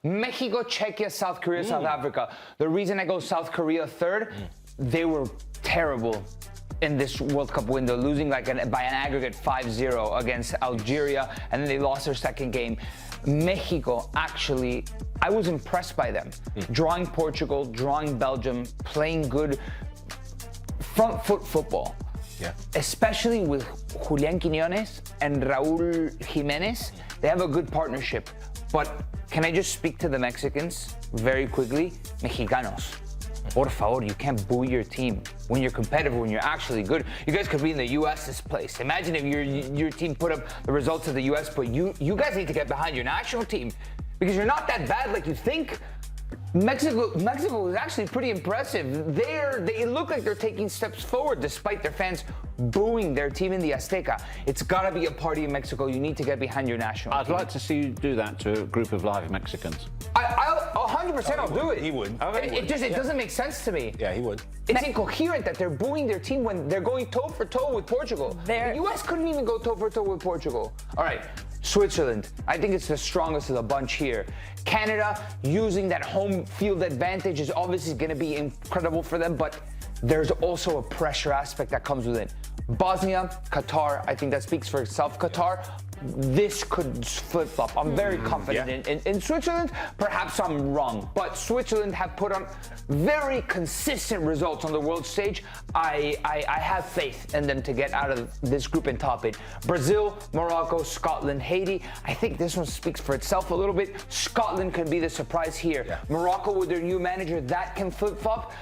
Mexico, Czechia, South Korea, South Africa. The reason I go South Korea third, they were terrible in this World Cup window, losing by an aggregate 5-0 against Algeria, and then they lost their second game. Mexico, actually, I was impressed by them. Drawing Portugal, drawing Belgium, playing good front foot football. Yeah. Especially with Julián Quiñones and Raúl Jiménez. They have a good partnership. But can I just speak to the Mexicans very quickly? Mexicanos, por favor, you can't boo your team when you're competitive, when you're actually good. You guys could be in the U.S.'s place. Imagine if your team put up the results of the U.S., but you guys need to get behind your national team because you're not that bad like you think. Mexico is actually pretty impressive. They look like they're taking steps forward despite their fans booing their team in the Azteca. It's got to be a party in Mexico. You need to get behind your national team. I'd like to see you do that to a group of live Mexicans. I'll 100% I'll do it. He would. It doesn't make sense to me. Yeah, he would. It's incoherent that they're booing their team when they're going toe for toe with Portugal. The U.S. couldn't even go toe for toe with Portugal. All right. Switzerland, I think it's the strongest of the bunch here. Canada, using that home field advantage is obviously going to be incredible for them, but there's also a pressure aspect that comes with it. Bosnia, Qatar, I think that speaks for itself. Qatar, this could flip-flop. I'm very confident in Switzerland. Perhaps I'm wrong, but Switzerland have put on very consistent results on the world stage. I have faith in them to get out of this group and top it. Brazil, Morocco, Scotland, Haiti. I think this one speaks for itself a little bit. Scotland can be the surprise here. Yeah. Morocco with their new manager, that can flip-flop.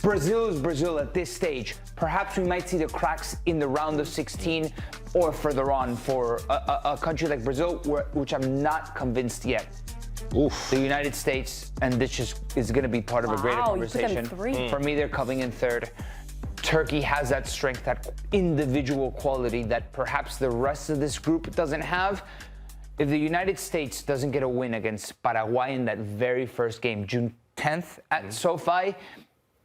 Brazil is Brazil at this stage. Perhaps we might see the cracks in the round of 16 or further on for a country like Brazil, which I'm not convinced yet. Oof. The United States, and this just is going to be part of a greater conversation. You put them three. For me, they're coming in third. Turkey has that strength, that individual quality that perhaps the rest of this group doesn't have. If the United States doesn't get a win against Paraguay in that very first game, June 10th at SoFi,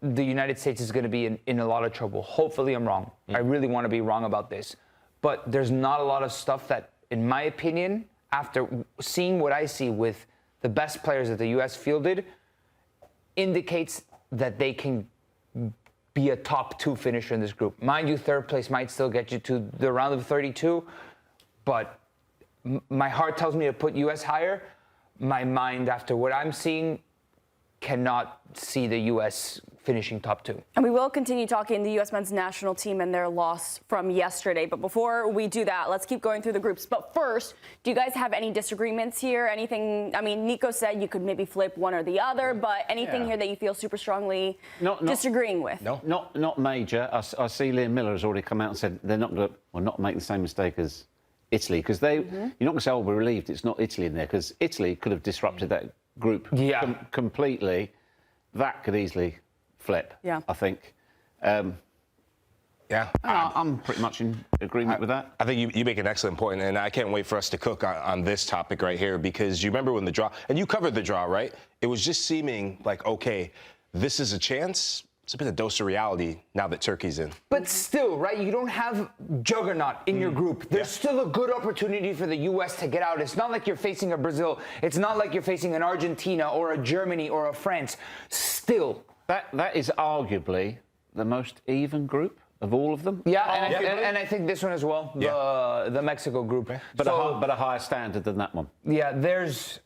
the United States is going to be in a lot of trouble. Hopefully I'm wrong. I really want to be wrong about this. But there's not a lot of stuff that, in my opinion, after seeing what I see with the best players that the U.S. fielded, indicates that they can be a top 2 finisher in this group. Mind you, third place might still get you to the round of 32, but my heart tells me to put U.S. higher. My mind, after what I'm seeing, cannot see the U.S. finishing top 2. And we will continue talking the U.S. men's national team and their loss from yesterday. But before we do that, let's keep going through the groups. But first, do you guys have any disagreements here? Anything? I mean, Nico said you could maybe flip one or the other, but anything here that you feel super strongly disagreeing with? No, not major. I see Liam Miller has already come out and said they're not going to not make the same mistake as Italy, because you're not going to say, oh, we're relieved it's not Italy in there, because Italy could have disrupted that group completely. That could easily flip, I think. I'm pretty much in agreement with that. I think you make an excellent point, and I can't wait for us to cook on this topic right here, because you remember when the draw, and you covered the draw, right? It was just seeming like, okay, this is a chance. It's a bit of dose of reality now that Turkey's in. But still, right, you don't have juggernaut in your group. There's still a good opportunity for the U.S. to get out. It's not like you're facing a Brazil. It's not like you're facing an Argentina or a Germany or a France. Still. That is arguably the most even group of all of them. Yeah, and I think this one as well, the Mexico group. But a higher standard than that one. Yeah, there's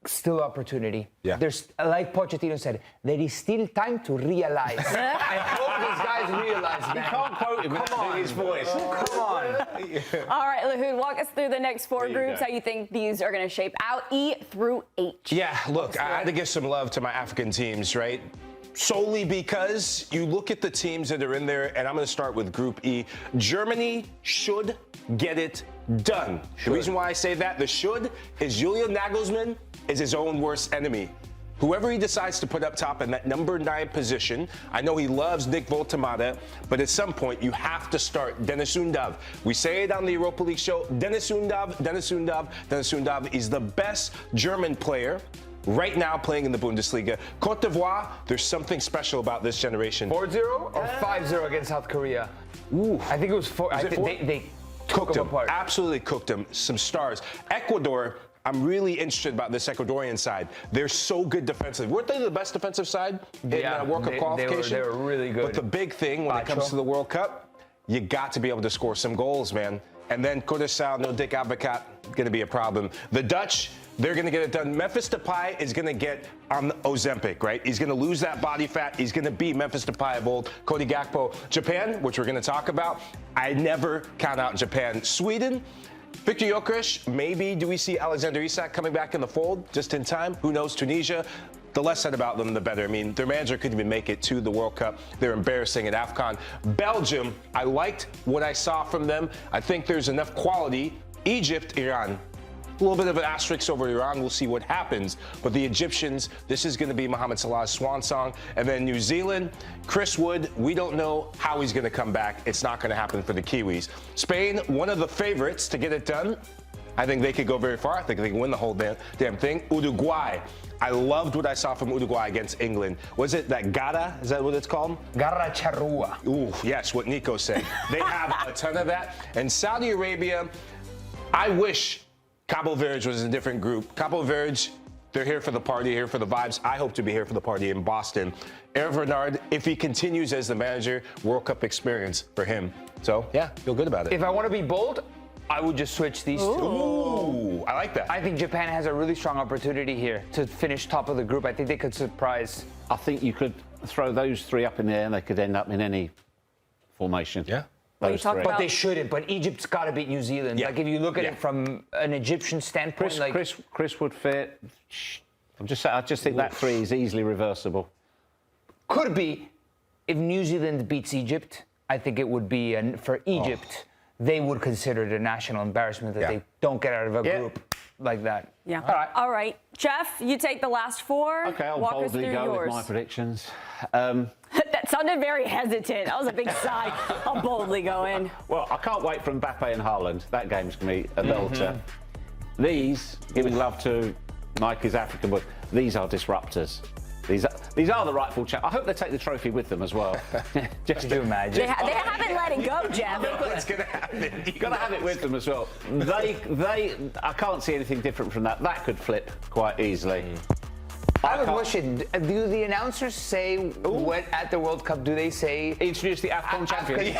still opportunity. Yeah. There's, like Pochettino said, there is still time to realize. I hope these guys realize that. You can't quote him without his voice. Come on. All right, Lahoud, walk us through the next 4 groups, how you think these are going to shape out, E through H. Yeah, look, I had to give some love to my African teams, right? Solely because you look at the teams that are in there, and I'm going to start with Group E. Germany should get it done. The reason why I say that, the should, is Julian Nagelsmann is his own worst enemy. Whoever he decides to put up top in that number 9 position, I know he loves Nick Voltemada, but at some point you have to start Dennis Undav. We say it on the Europa League show, Dennis Undav is the best German player right now playing in the Bundesliga. Cote d'Ivoire, there's something special about this generation. 4-0 or 5-0 against South Korea? Ooh. I think it was 4. They cooked them apart. Absolutely cooked them. Some stars. Ecuador, I'm really interested about this Ecuadorian side. They're so good defensively. Weren't they the best defensive side in World Cup qualification? They were really good. But the big thing when it comes to the World Cup, you got to be able to score some goals, man. And then Curaçao, no Dick Advocat, going to be a problem. The Dutch, they're going to get it done. Memphis Depay is going to get on Ozempic, right? He's going to lose that body fat. He's going to be Memphis Depay of old. Cody Gakpo. Japan, which we're going to talk about, I never count out Japan. Sweden, Victor Gyökeres, maybe do we see Alexander Isak coming back in the fold just in time? Who knows? Tunisia. The less said about them, the better. I mean, their manager couldn't even make it to the World Cup. They're embarrassing at AFCON. Belgium, I liked what I saw from them. I think there's enough quality. Egypt, Iran. A little bit of an asterisk over Iran. We'll see what happens. But the Egyptians, this is going to be Mohamed Salah's swan song. And then New Zealand, Chris Wood, we don't know how he's going to come back. It's not going to happen for the Kiwis. Spain, one of the favorites to get it done. I think they could go very far. I think they can win the whole damn thing. Uruguay. I loved what I saw from Uruguay against England. Was it that Gara? Is that what it's called? Garra charrua. Ooh, yes, what Nico said. They have a ton of that. And Saudi Arabia, I wish Cabo Verde was a different group. Cabo Verde, they're here for the party, here for the vibes. I hope to be here for the party in Boston. Hervé Renard, if he continues as the manager, World Cup experience for him. So, yeah, feel good about it. If I want to be bold, I would just switch these two. Ooh, I like that. I think Japan has a really strong opportunity here to finish top of the group. I think they could surprise. I think you could throw those three up in there and they could end up in any formation. Yeah. Those three. But they shouldn't. But Egypt's got to beat New Zealand. Yeah. Like, if you look at it from an Egyptian standpoint, Chris would fit. I just think that three is easily reversible. Could be. If New Zealand beats Egypt, I think it would be, for Egypt, they would consider it a national embarrassment that they don't get out of a group like that. Yeah. All right. Jeff, you take the last four. Okay, I'll Walk us boldly through go yours. with my predictions. That sounded very hesitant. That was a big sigh. I'll boldly go in. Well, I can't wait for Mbappe and Haaland. That game's going to be a belter. These, giving love to Mikey's African boy, these are disruptors. These are the rightful champ. I hope they take the trophy with them as well. Just to imagine. They haven't let it go, Jeff. What's going to happen? You've got to have it with them as well. I can't see anything different from that. That could flip quite easily. I have a question. Do the announcers say what at the World Cup? Do they say Introduce the AFCON champion?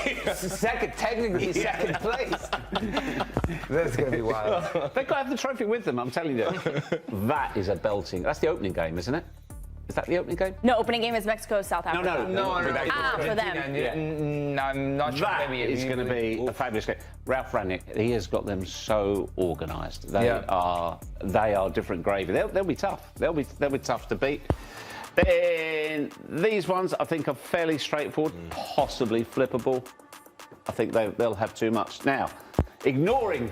technically second place. That's gonna be wild. They've got to have the trophy with them. I'm telling you. That is a belting. That's the opening game, isn't it? Is that the opening game? No, opening game is Mexico, South Africa. No. For them. Yeah. I'm not sure. That is going to be a fabulous game. Ralph Rangnick, he has got them so organised. They are different gravy. They'll be tough. They'll be tough to beat. Then these ones I think are fairly straightforward, possibly flippable. I think they'll have too much. Now, ignoring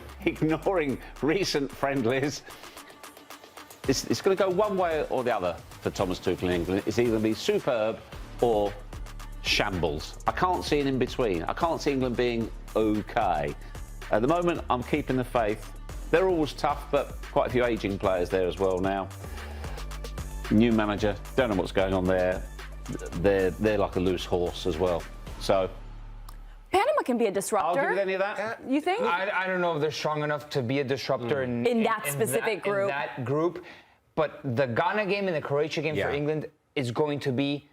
recent friendlies, it's going to go one way or the other for Thomas Tuchel in England. It's either going to be superb or shambles. I can't see an in between. I can't see England being okay. At the moment, I'm keeping the faith. They're always tough, but quite a few ageing players there as well now. New manager, don't know what's going on there. They're like a loose horse as well. So Panama can be a disruptor. I'll give it any of that. You think? I don't know if they're strong enough to be a disruptor in that specific group. In that group. But the Ghana game and the Croatia game for England is going to be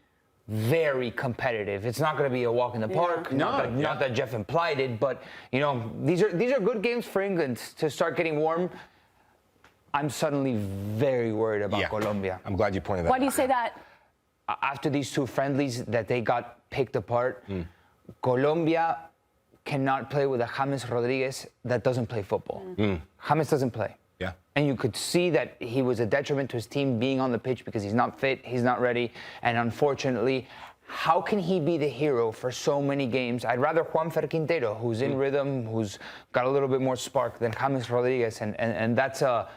very competitive. It's not going to be a walk in the park. Not that Jeff implied it, but you know, these are good games for England to start getting warm. I'm suddenly very worried about Colombia. I'm glad you pointed that out. Why do you say that? After these two friendlies that they got picked apart, Colombia cannot play with a James Rodriguez that doesn't play football. James doesn't play. Yeah. And you could see that he was a detriment to his team being on the pitch because he's not fit, he's not ready. And unfortunately, how can he be the hero for so many games? I'd rather Juanfer Quintero, who's in rhythm, who's got a little bit more spark than James Rodriguez. And that's a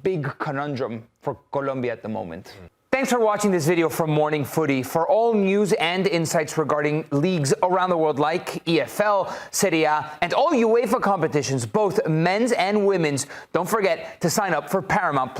big conundrum for Colombia at the moment. Thanks for watching this video from Morning Footy. For all news and insights regarding leagues around the world like EFL, Serie, and all UEFA competitions, both men's and women's, don't forget to sign up for Paramount+.